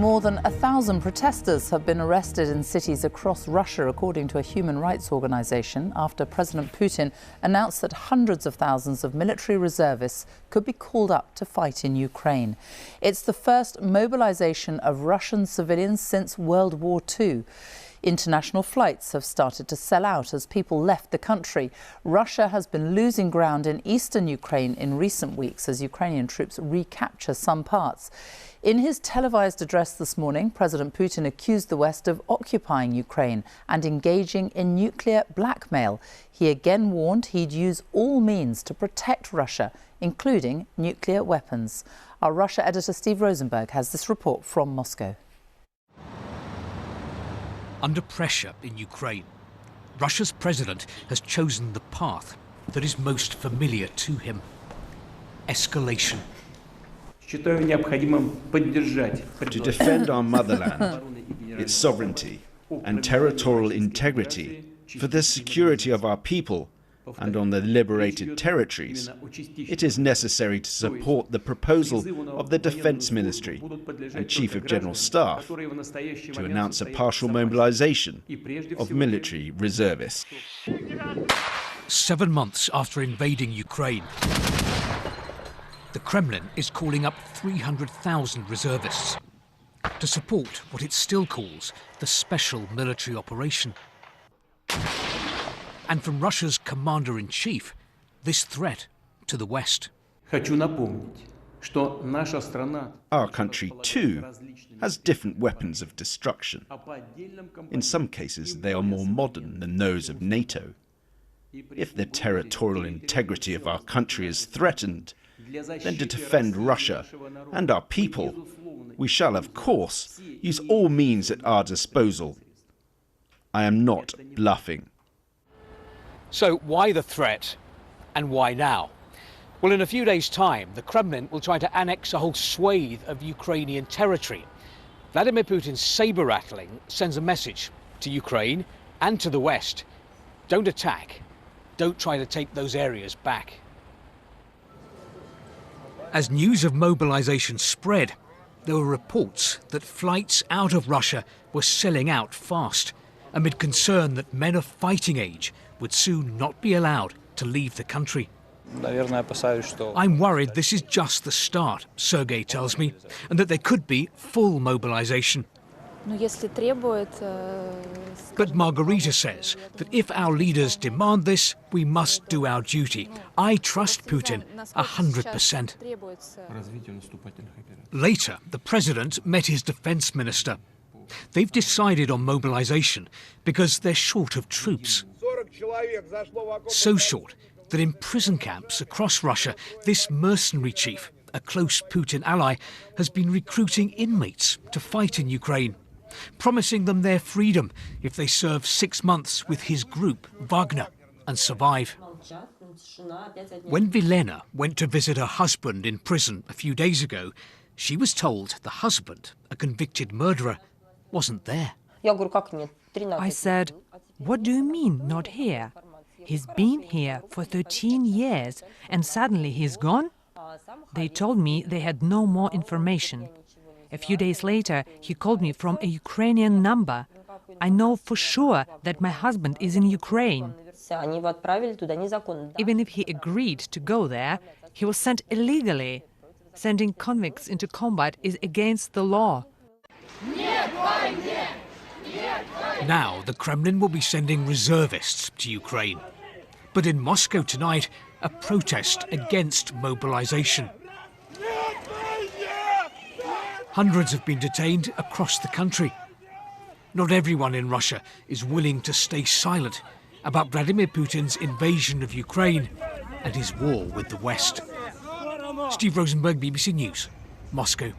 More than 1,000 protesters have been arrested in cities across Russia, according to a human rights organization, after President Putin announced that hundreds of thousands of military reservists could be called up to fight in Ukraine. It's the first mobilization of Russian civilians since World War II. International flights have started to sell out as people left the country. Russia has been losing ground in eastern Ukraine in recent weeks as Ukrainian troops recapture some parts. In his televised address this morning, President Putin accused the West of occupying Ukraine and engaging in nuclear blackmail. He again warned he'd use all means to protect Russia, including nuclear weapons. Our Russia editor Steve Rosenberg has this report from Moscow. Under pressure in Ukraine, Russia's president has chosen the path that is most familiar to him: escalation. To defend our motherland, its sovereignty and territorial integrity, for the security of our people and on the liberated territories, it is necessary to support the proposal of the Defense Ministry and Chief of General Staff to announce a partial mobilization of military reservists. 7 months after invading Ukraine, the Kremlin is calling up 300,000 reservists to support what it still calls the special military operation. And from Russia's commander-in-chief, this threat to the West. Our country, too, has different weapons of destruction. In some cases, they are more modern than those of NATO. If the territorial integrity of our country is threatened, then to defend Russia and our people, we shall, of course, use all means at our disposal. I am not bluffing. So why the threat, and why now? Well, in a few days' time, the Kremlin will try to annex a whole swathe of Ukrainian territory. Vladimir Putin's saber-rattling sends a message to Ukraine and to the West: don't attack, don't try to take those areas back. As news of mobilization spread, there were reports that flights out of Russia were selling out fast, amid concern that men of fighting age would soon not be allowed to leave the country. I'm worried this is just the start, Sergei tells me, and that there could be full mobilization. But Margarita says that if our leaders demand this, we must do our duty. I trust Putin 100%. Later, the president met his defense minister. They've decided on mobilization because they're short of troops. So short that in prison camps across Russia, this mercenary chief, a close Putin ally, has been recruiting inmates to fight in Ukraine, promising them their freedom if they serve 6 months with his group, Wagner, and survive. When Vilena went to visit her husband in prison a few days ago, she was told the husband, a convicted murderer, wasn't there. I said, "What do you mean, not here? He's been here for 13 years and suddenly he's gone?" They told me they had no more information. A few days later, he called me from a Ukrainian number. I know for sure that my husband is in Ukraine. Even if he agreed to go there, he was sent illegally. Sending convicts into combat is against the law. Now the Kremlin will be sending reservists to Ukraine. But in Moscow tonight, a protest against mobilization. Hundreds have been detained across the country. Not everyone in Russia is willing to stay silent about Vladimir Putin's invasion of Ukraine and his war with the West. Steve Rosenberg, BBC News, Moscow.